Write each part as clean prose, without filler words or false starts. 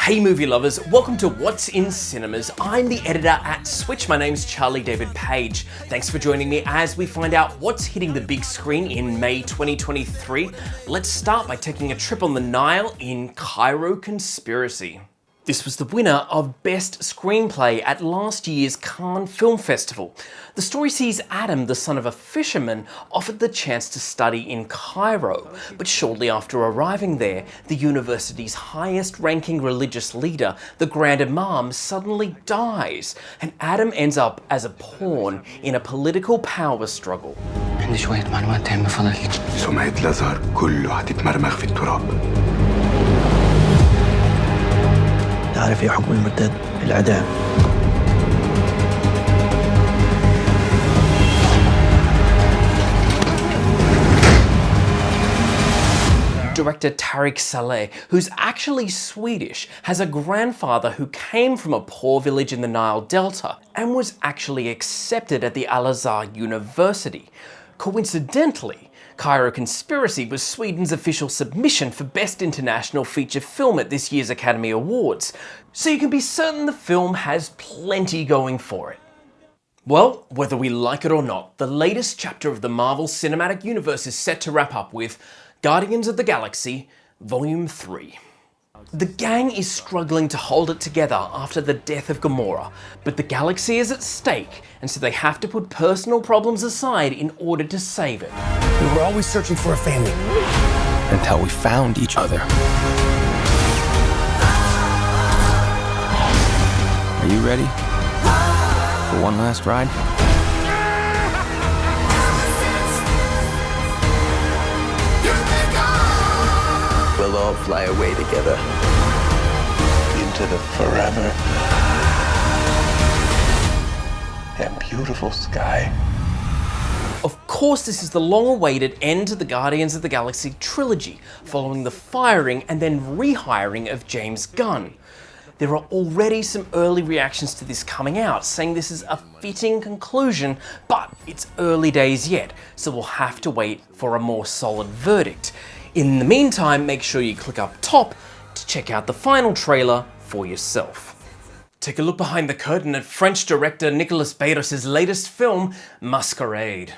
Hey movie lovers, welcome to What's in Cinemas. I'm the editor at Switch. My name's Charlie David Page. Thanks for joining me as we find out what's hitting the big screen in May 2023. Let's start by taking a trip on the Nile in Cairo Conspiracy. This was the winner of Best Screenplay at last year's Cannes Film Festival. The story sees Adam, the son of a fisherman, offered the chance to study in Cairo, but shortly after arriving there, the university's highest-ranking religious leader, the Grand Imam, suddenly dies, and Adam ends up as a pawn in a political power struggle. عندي شوية معلومات تهمة فضلك. سمعة الأزهر كله هتتمرمغ في التراب. تعرف ايه حكم المرتد؟ الإعدام. Director Tarik Saleh, who's actually Swedish, has a grandfather who came from a poor village in the Nile Delta and was actually accepted at the Al-Azhar University. Coincidentally, Cairo Conspiracy was Sweden's official submission for Best International Feature Film at this year's Academy Awards, so you can be certain the film has plenty going for it. Well, whether we like it or not, the latest chapter of the Marvel Cinematic Universe is set to wrap up with Guardians of the Galaxy Volume 3. The gang is struggling to hold it together after the death of Gamora, but the galaxy is at stake, and so they have to put personal problems aside in order to save it. We were always searching for a family. Until we found each other. Are you ready for one last ride? We'll all fly away together into the forever and beautiful sky. Of course, this is the long-awaited end to the Guardians of the Galaxy trilogy, following the firing and then rehiring of James Gunn. There are already some early reactions to this coming out, saying this is a fitting conclusion, but it's early days yet, so we'll have to wait for a more solid verdict. In the meantime, make sure you click up top to check out the final trailer for yourself. Take a look behind the curtain at French director Nicolas Bedos' latest film, Masquerade.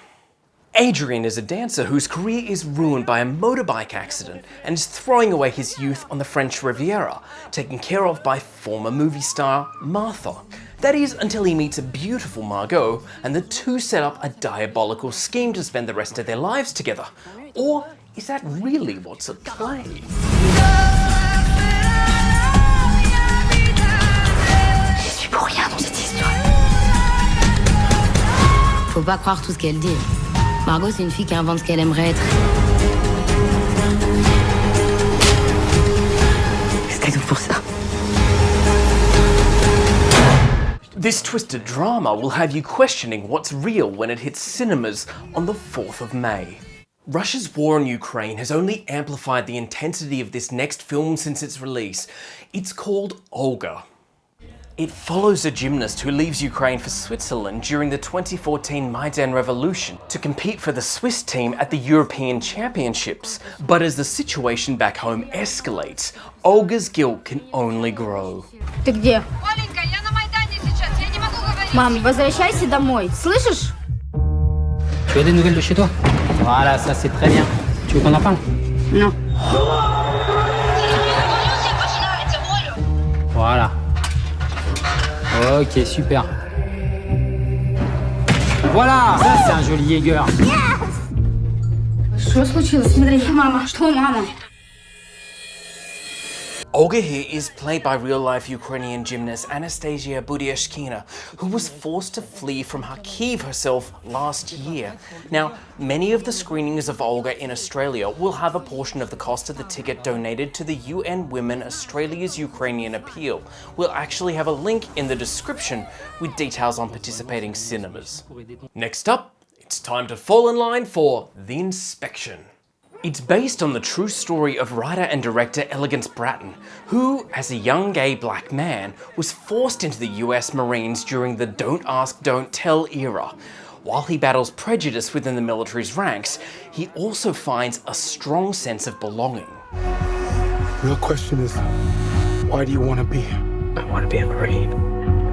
Adrien is a dancer whose career is ruined by a motorbike accident and is throwing away his youth on the French Riviera, taken care of by former movie star Martha. That is until he meets a beautiful Margot and the two set up a diabolical scheme to spend the rest of their lives together. Or is that really what's at play? Je suis pour rien dans cette histoire. Faut pas croire tout ce qu'elle dit. Margot, c'est une fille qui invente ce qu'elle aimerait être. C'était tout pour ça. This twisted drama will have you questioning what's real when it hits cinemas on the 4th of May. Russia's war on Ukraine has only amplified the intensity of this next film since its release. It's called Olga. It follows a gymnast who leaves Ukraine for Switzerland during the 2014 Maidan Revolution to compete for the Swiss team at the European Championships. But as the situation back home escalates, Olga's guilt can only grow. Ты где? Оленька, я на Майдане сейчас, я не могу говорить. Мам, возвращайся домой, слышишь? Tu as des nouvelles de chez toi? Voilà, ça c'est très bien. Tu veux qu'on en parle? Non. Voilà. Ok, super. Voilà, ça c'est un joli Jäger. Что случилось? Смотри, мама. Что, мама? Olga here is played by real-life Ukrainian gymnast Anastasiia Budiashkina, who was forced to flee from Kyiv herself last year. Now, many of the screenings of Olga in Australia will have a portion of the cost of the ticket donated to the UN Women Australia's Ukrainian Appeal. We'll actually have a link in the description with details on participating cinemas. Next up, it's time to fall in line for The Inspection. It's based on the true story of writer and director Elegance Bratton, who, as a young gay black man, was forced into the US Marines during the Don't Ask, Don't Tell era. While he battles prejudice within the military's ranks, he also finds a strong sense of belonging. Real question is, Why do you want to be here? I want to be a Marine.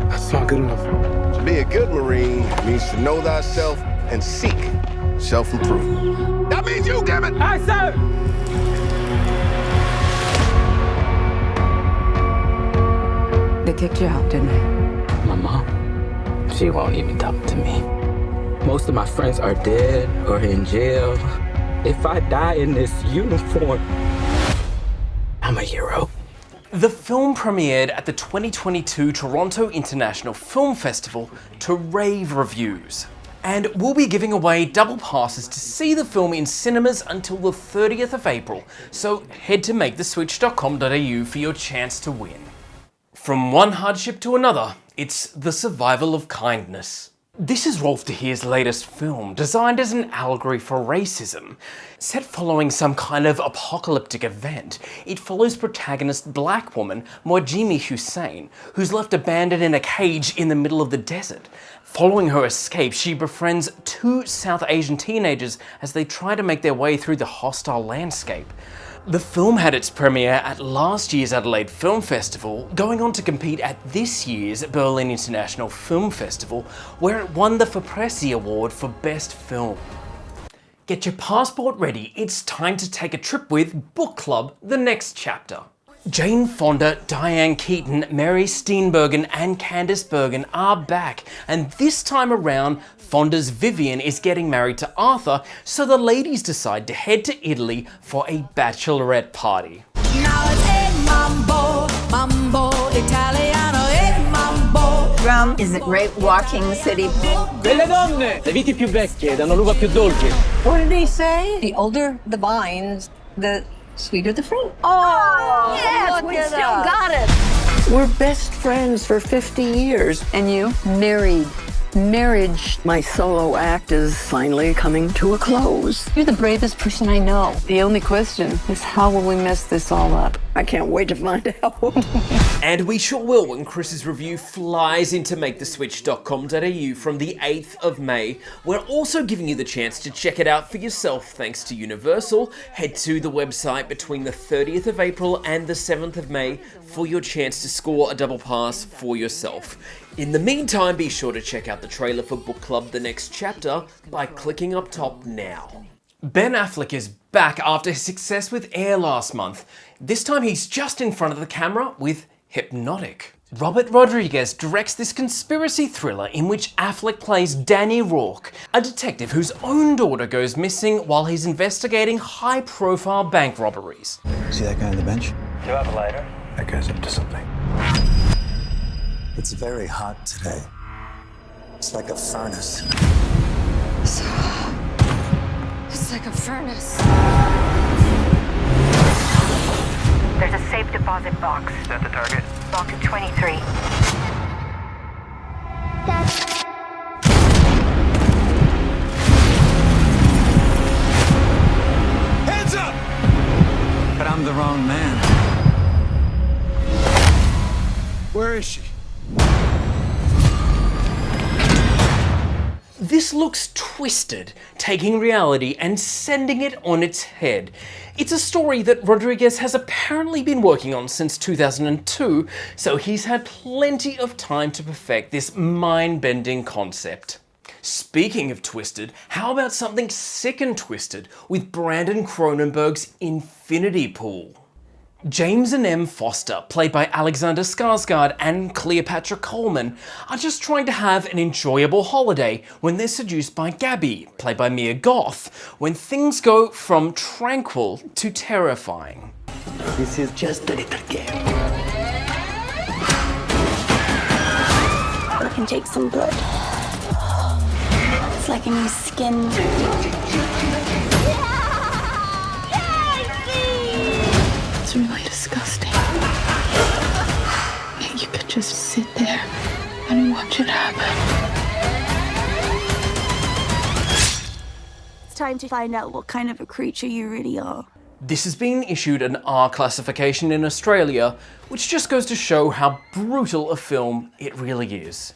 That's not good enough. To be a good Marine means to know thyself and seek self-improvement. That means you, damn it! Aye, sir! They kicked you out, didn't they? My mom, she won't even talk to me. Most of my friends are dead or in jail. If I die in this uniform, I'm a hero. The film premiered at the 2022 Toronto International Film Festival to rave reviews. And we'll be giving away double passes to see the film in cinemas until the 30th of April, so head to maketheswitch.com.au for your chance to win. From one hardship to another, it's the survival of kindness. This is Rolf de Heer's latest film, designed as an allegory for racism. Set following some kind of apocalyptic event, it follows protagonist black woman Mojimi Hussein, who's left abandoned in a cage in the middle of the desert. Following her escape, she befriends two South Asian teenagers as they try to make their way through the hostile landscape. The film had its premiere at last year's Adelaide Film Festival, going on to compete at this year's Berlin International Film Festival, where it won the Fapresi Award for Best Film. Get your passport ready, it's time to take a trip with Book Club, the next chapter. Jane Fonda, Diane Keaton, Mary Steenburgen and Candice Bergen are back, and this time around, Fonda's Vivian is getting married to Arthur, so the ladies decide to head to Italy for a bachelorette party. Now it's mambo, mambo Italiano, mambo. Rome is a great walking city. Belle donne, le viti più vecchie danno l'uva più dolce. What did he say? The older the vines, the sweeter the fruit. Oh, yes, we still got it. We're best friends for 50 years. And you? Married. Marriage, my solo act, is finally coming to a close. You're the bravest person I know. The only question is how will we mess this all up? I can't wait to find out. And we sure will when Chris's review flies into maketheswitch.com.au from the 8th of May. We're also giving you the chance to check it out for yourself thanks to Universal. Head to the website between the 30th of April and the 7th of May for your chance to score a double pass for yourself. In the meantime, be sure to check out the trailer for Book Club The Next Chapter by clicking up top now. Ben Affleck is back after his success with Air last month. This time he's just in front of the camera with Hypnotic. Robert Rodriguez directs this conspiracy thriller in which Affleck plays Danny Rourke, a detective whose own daughter goes missing while he's investigating high-profile bank robberies. See that guy on the bench? Do you have a lighter? That guy's up to something. It's very hot today. It's like a furnace. It's like a furnace. There's a safe deposit box. Is that the target? Box 23. Hands up! But I'm the wrong man. Where is she? This looks twisted, taking reality and sending it on its head. It's a story that Rodriguez has apparently been working on since 2002, so he's had plenty of time to perfect this mind-bending concept. Speaking of twisted, how about something sick and twisted with Brandon Cronenberg's Infinity Pool? James and M. Foster, played by Alexander Skarsgård and Cleopatra Coleman, are just trying to have an enjoyable holiday when they're seduced by Gabby, played by Mia Goth, when things go from tranquil to terrifying. This is just a little game. I can take some blood. It's like a new skin. It's really disgusting. You could just sit there and watch it happen. It's time to find out what kind of a creature you really are. This has been issued an R classification in Australia, which just goes to show how brutal a film it really is.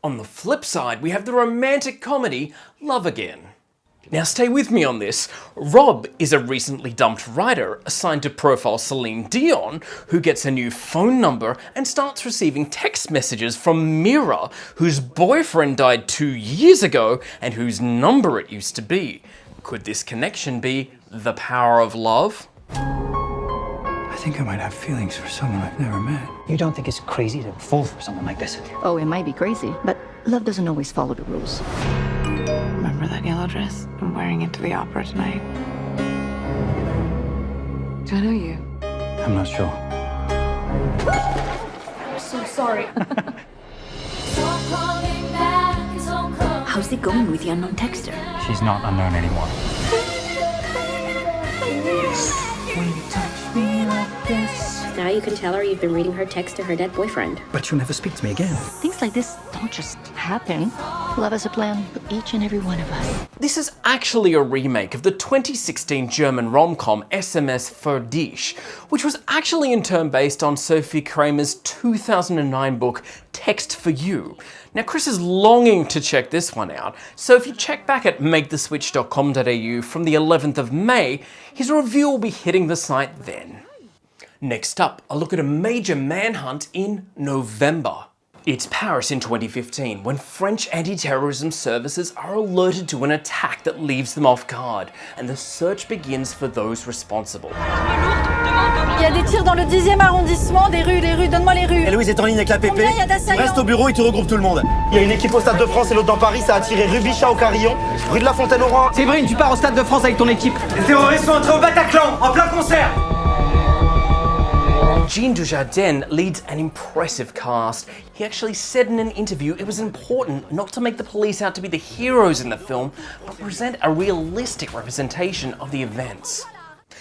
On the flip side, we have the romantic comedy Love Again. Now stay with me on this. Rob is a recently dumped writer assigned to profile Celine Dion, who gets a new phone number and starts receiving text messages from Mira, whose boyfriend died 2 years ago and whose number it used to be. Could this connection be the power of love? I think I might have feelings for someone I've never met. You don't think it's crazy to fall for someone like this? Oh, it might be crazy, but love doesn't always follow the rules. Remember that yellow dress? I'm wearing it to the opera tonight. Do I know you? I'm not sure. I'm so sorry. How's it going with the unknown texter? She's not unknown anymore. Now you can tell her you've been reading her text to her dead boyfriend. But she'll never speak to me again. Things like this don't just happen. Love has a plan for each and every one of us. This is actually a remake of the 2016 German rom-com SMS für dich, which was actually in turn based on Sophie Kramer's 2009 book Text for You. Now Chris is longing to check this one out, so if you check back at maketheswitch.com.au from the 11th of May, his review will be hitting the site then. Next up, a look at a major manhunt in November. It's Paris in 2015 when French anti-terrorism services are alerted to an attack that leaves them off guard, and the search begins for those responsible. Il y a des tirs dans le 10e arrondissement, des rues, donne-moi les rues. Et Louise est en ligne avec la PP. Combien il y a d'assaillants? Reste au bureau et tu regroupes tout le monde. Il y a une équipe au Stade de France et l'autre dans Paris, ça a tiré rue Bichat au Carillon, rue de la Fontaine-au-Roi. Séverine, tu pars au Stade de France avec ton équipe. Les terroristes sont entrés au Bataclan, en plein concert. Jean Dujardin leads an impressive cast. He actually said in an interview it was important not to make the police out to be the heroes in the film, but present a realistic representation of the events.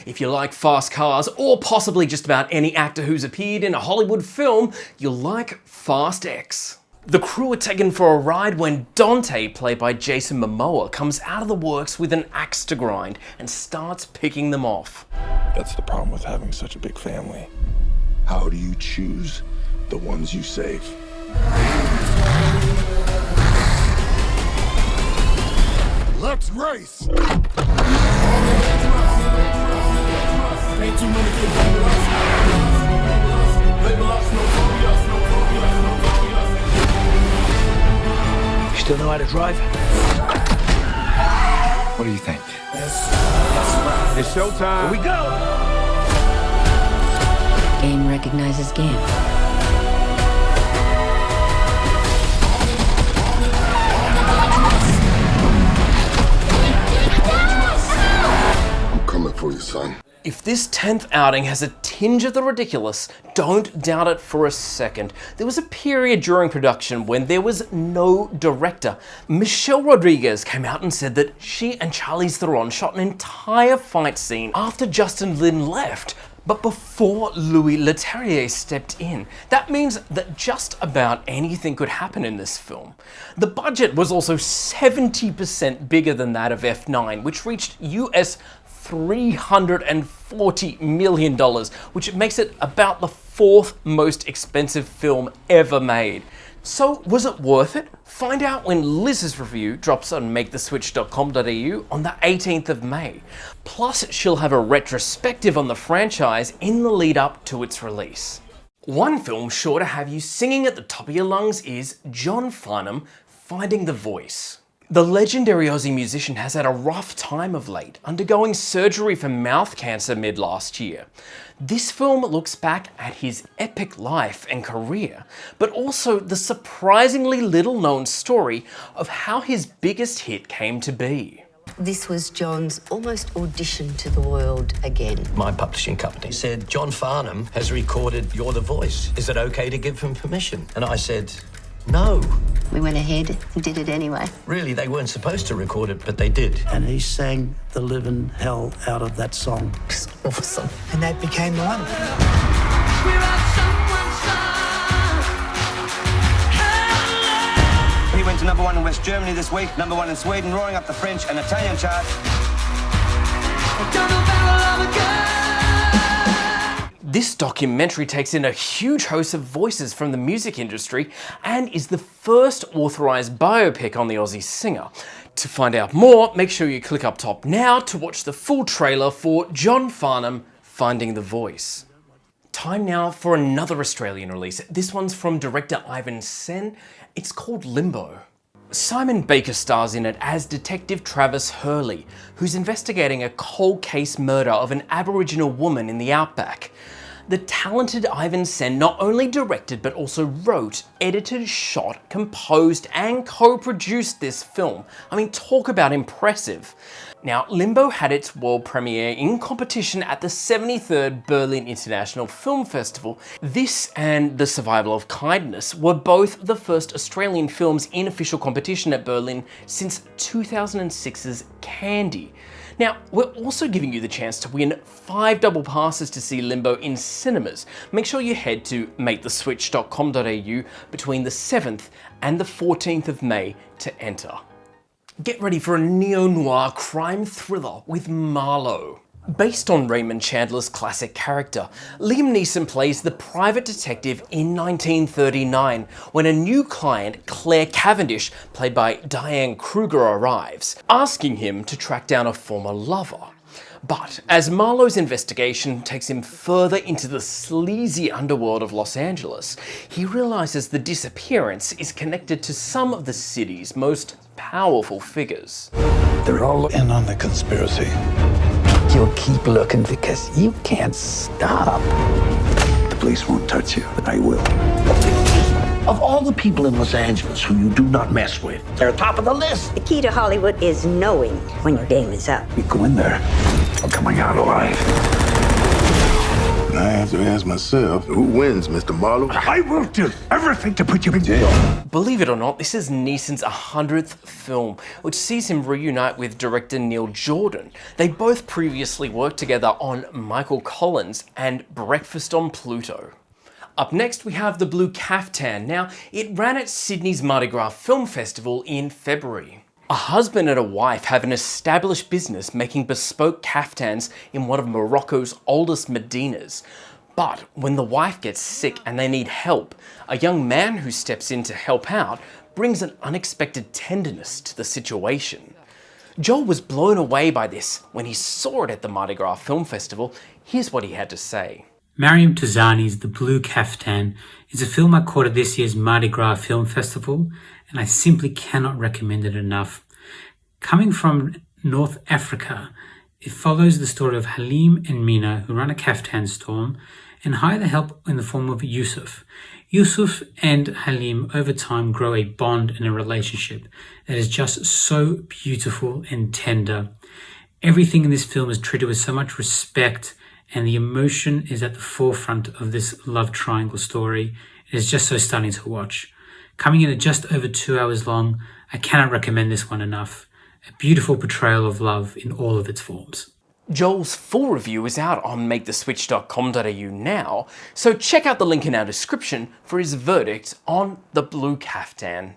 If you like fast cars, or possibly just about any actor who's appeared in a Hollywood film, you'll like Fast X. The crew are taken for a ride when Dante, played by Jason Momoa, comes out of the works with an axe to grind and starts picking them off. That's the problem with having such a big family. How do you choose the ones you save? Let's race! You still know how to drive? What do you think? It's showtime. Here we go! Game recognizes game. I'm coming for you, son. If this 10th outing has a tinge of the ridiculous, don't doubt it for a second. There was a period during production when there was no director. Michelle Rodriguez came out and said that she and Charlize Theron shot an entire fight scene after Justin Lin left, but before Louis Leterrier stepped in. That means that just about anything could happen in this film. The budget was also 70% bigger than that of F9, which reached US $340 million, which makes it about the 4th most expensive film ever made. So was it worth it? Find out when Liz's review drops on maketheswitch.com.au on the 18th of May. Plus, she'll have a retrospective on the franchise in the lead up to its release. One film sure to have you singing at the top of your lungs is John Farnham, Finding the Voice. The legendary Aussie musician has had a rough time of late, undergoing surgery for mouth cancer mid last year. This film looks back at his epic life and career, but also the surprisingly little known story of how his biggest hit came to be. This was John's almost audition to the world again. My publishing company said, John Farnham has recorded You're the Voice. Is it okay to give him permission? And I said, no. We went ahead and did it anyway. Really, they weren't supposed to record it, but they did. And he sang the living hell out of that song. It's awesome. And that became the one. He went to #1 in West Germany this week, #1 in Sweden, roaring up the French and Italian charts. This documentary takes in a huge host of voices from the music industry and is the first authorised biopic on the Aussie singer. To find out more, make sure you click up top now to watch the full trailer for John Farnham, Finding the Voice. Time now for another Australian release. This one's from director Ivan Sen. It's called Limbo. Simon Baker stars in it as Detective Travis Hurley, who's investigating a cold case murder of an Aboriginal woman in the outback. The talented Ivan Sen not only directed but also wrote, edited, shot, composed and co-produced this film. I mean, talk about impressive. Now, Limbo had its world premiere in competition at the 73rd Berlin International Film Festival. This and The Survival of Kindness were both the first Australian films in official competition at Berlin since 2006's Candy. Now, we're also giving you the chance to win 5 double passes to see Limbo in cinemas. Make sure you head to maketheswitch.com.au between the 7th and the 14th of May to enter. Get ready for a neo-noir crime thriller with Marlowe. Based on Raymond Chandler's classic character, Liam Neeson plays the private detective in 1939 when a new client, Claire Cavendish, played by Diane Kruger, arrives, asking him to track down a former lover. But as Marlowe's investigation takes him further into the sleazy underworld of Los Angeles, he realizes the disappearance is connected to some of the city's most powerful figures. They're all in on the conspiracy. You'll keep looking because you can't stop. The police won't touch you, but I will. Of all the people in Los Angeles who you do not mess with, they're top of the list. The key to Hollywood is knowing when your game is up. You go in there, I'm coming out alive. I have to ask myself, who wins, Mr. Marlowe? I will do everything to put you in jail. Believe it or not, this is Neeson's 100th film, which sees him reunite with director Neil Jordan. They both previously worked together on Michael Collins and Breakfast on Pluto. Up next, we have the Blue Catan. Now, it ran at Sydney's Mardi Gras Film Festival in February. A husband and a wife have an established business making bespoke caftans in one of Morocco's oldest medinas. But when the wife gets sick and they need help, a young man who steps in to help out brings an unexpected tenderness to the situation. Joel was blown away by this when he saw it at the Mardi Gras Film Festival. Here's what he had to say. Mariam Tuzani's The Blue Catan is a film I caught at this year's Mardi Gras Film Festival, and I simply cannot recommend it enough. Coming from North Africa, it follows the story of Halim and Mina, who run a caftan store and hire the help in the form of Yusuf. Yusuf and Halim over time grow a bond and a relationship that is just so beautiful and tender. Everything in this film is treated with so much respect, and the emotion is at the forefront of this love triangle story. It is just so stunning to watch. Coming in at just over 2 hours long, I cannot recommend this one enough. A beautiful portrayal of love in all of its forms. Joel's full review is out on maketheswitch.com.au now, so check out the link in our description for his verdict on The Blue Catan.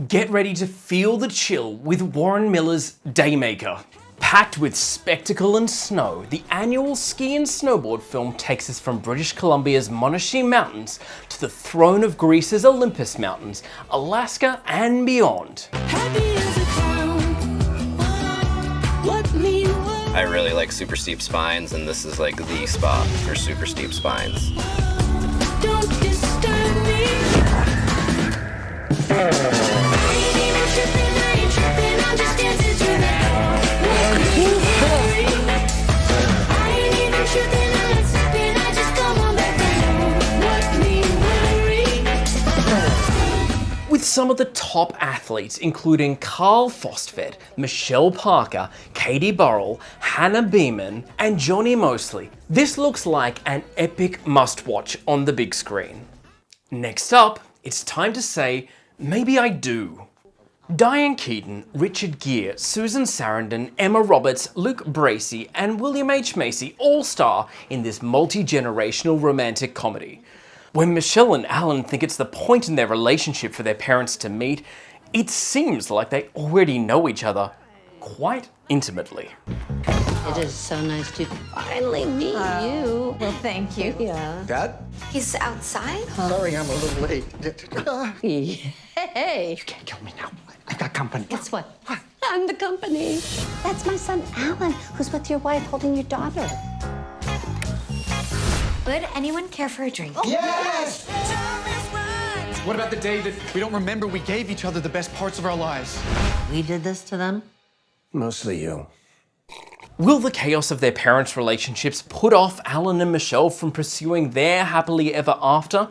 Get ready to feel the chill with Warren Miller's Daymaker. Packed with spectacle and snow, the annual ski and snowboard film takes us from British Columbia's Monashee Mountains to the throne of Greece's Olympus Mountains, Alaska and beyond. I really like super steep spines, and this is like the spot for super steep spines. Don't disturb me. With some of the top athletes, including Carl Fostvedt, Michelle Parker, Katie Burrell, Hannah Beeman, and Johnny Mosley, this looks like an epic must-watch on the big screen. Next up, it's time to say, maybe I do. Diane Keaton, Richard Gere, Susan Sarandon, Emma Roberts, Luke Bracey, and William H. Macy all star in this multi-generational romantic comedy. When Michelle and Alan think it's the point in their relationship for their parents to meet, it seems like they already know each other quite intimately. It is so nice to finally meet you. Well, thank you. Yeah. Dad? He's outside? Sorry, I'm a little late. Hey. You can't kill me now. I got company. Guess what? I'm the company. That's my son, Alan, who's with your wife holding your daughter. Would anyone care for a drink? Yes! What about the day that we don't remember we gave each other the best parts of our lives? We did this to them? Mostly you. Will the chaos of their parents' relationships put off Alan and Michelle from pursuing their happily ever after?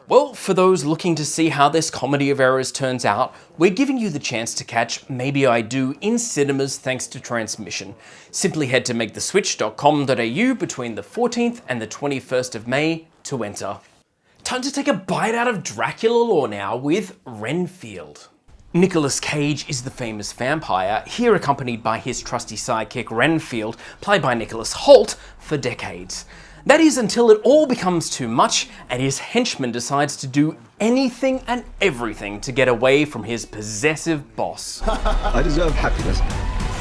Well, for those looking to see how this comedy of errors turns out, we're giving you the chance to catch Maybe I Do in cinemas thanks to transmission. Simply head to maketheswitch.com.au between the 14th and the 21st of May to enter. Time to take a bite out of Dracula lore now with Renfield. Nicolas Cage is the famous vampire, here accompanied by his trusty sidekick Renfield, played by Nicholas Hoult, for decades. That is until it all becomes too much and his henchman decides to do anything and everything to get away from his possessive boss. I deserve happiness.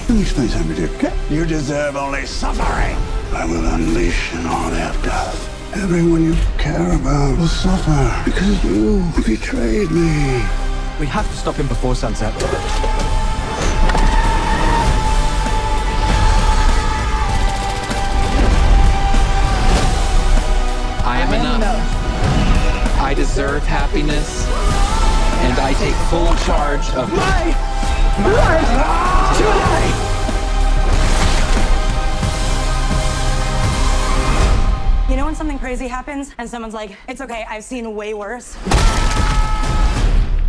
Let me explain something to you, okay? You deserve only suffering. I will unleash an all-out death. Everyone you care about will suffer because you betrayed me. We have to stop him before sunset. I am enough. I deserve happiness, and I take full charge of my life tonight. You know when something crazy happens and someone's like, it's okay, I've seen way worse?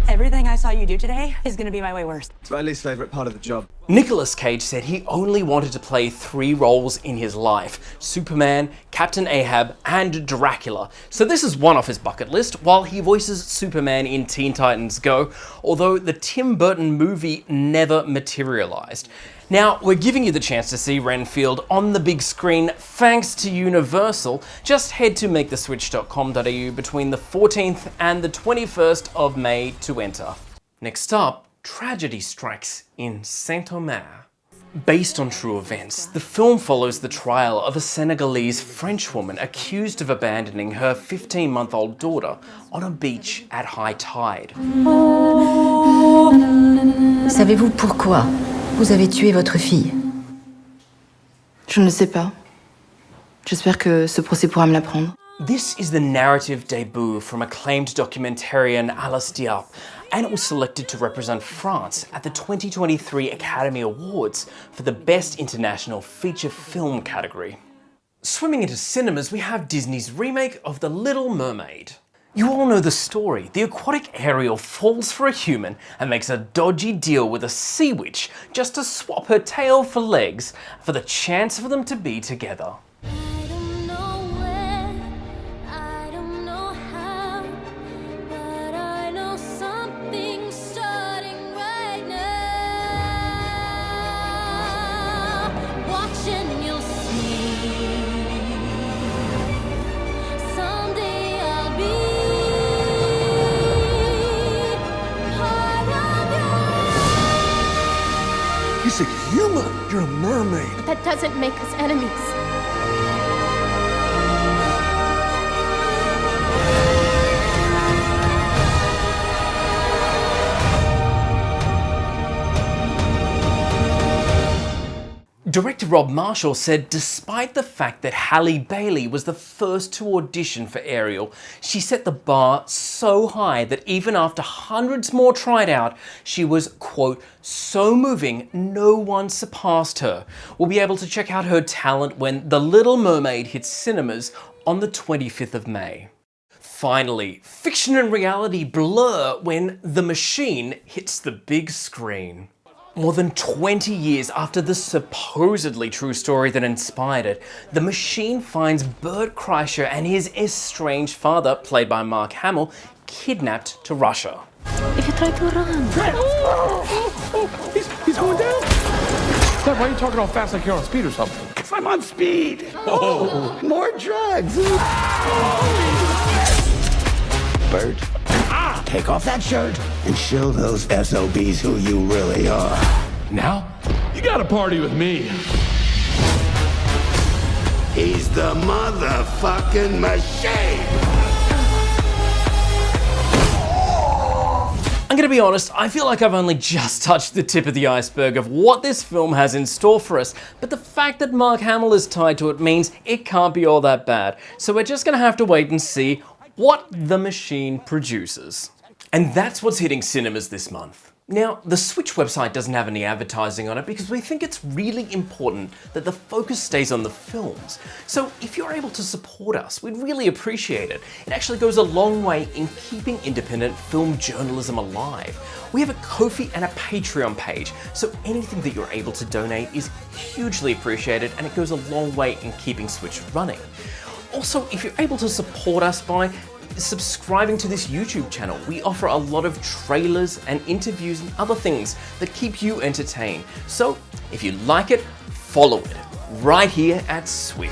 Everything I saw you do today is gonna be my way worse. It's my least favorite part of the job. Nicolas Cage said he only wanted to play 3 roles in his life: Superman, Captain Ahab, and Dracula. So this is one off his bucket list, while he voices Superman in Teen Titans Go, although the Tim Burton movie never materialized. Now, we're giving you the chance to see Renfield on the big screen thanks to Universal. Just head to maketheswitch.com.au between the 14th and the 21st of May to enter. Next up, tragedy strikes in Saint-Omer. Based on true events, the film follows the trial of a Senegalese French woman accused of abandoning her 15-month-old daughter on a beach at high tide. Savez-vous pourquoi vous avez tué votre fille? Je ne sais pas. J'espère que ce procès pourra me l'apprendre. This is the narrative debut from acclaimed documentarian Alice Diop, and it was selected to represent France at the 2023 Academy Awards for the Best International Feature Film category. Swimming into cinemas, we have Disney's remake of The Little Mermaid. You all know the story. The aquatic Ariel falls for a human and makes a dodgy deal with a sea witch just to swap her tail for legs for the chance for them to be together. He's a human. You're a mermaid. But that doesn't make us enemies. Director Rob Marshall said despite the fact that Halle Bailey was the first to audition for Ariel, she set the bar so high that even after hundreds more tried out, she was, quote, so moving no one surpassed her. We'll be able to check out her talent when The Little Mermaid hits cinemas on the 25th of May. Finally, fiction and reality blur when The Machine hits the big screen. More than 20 years after the supposedly true story that inspired it, The Machine finds Bert Kreischer and his estranged father, played by Mark Hamill, kidnapped to Russia. If you try to run... He's going down! Dad, why are you talking all fast like you're on speed or something? Because I'm on speed. Oh, more drugs. Bert, take off that shirt and show those SOBs who you really are. Now? You gotta party with me. He's the motherfucking machine. I'm gonna be honest, I feel like I've only just touched the tip of the iceberg of what this film has in store for us, but the fact that Mark Hamill is tied to it means it can't be all that bad. So we're just gonna have to wait and see what the machine produces. And that's what's hitting cinemas this month. Now, the Switch website doesn't have any advertising on it because we think it's really important that the focus stays on the films. So if you're able to support us, we'd really appreciate it. It actually goes a long way in keeping independent film journalism alive. We have a Ko-fi and a Patreon page, so anything that you're able to donate is hugely appreciated and it goes a long way in keeping Switch running. Also, if you're able to support us by subscribing to this YouTube channel, we offer a lot of trailers and interviews and other things that keep you entertained. So if you like it, follow it right here at Switch.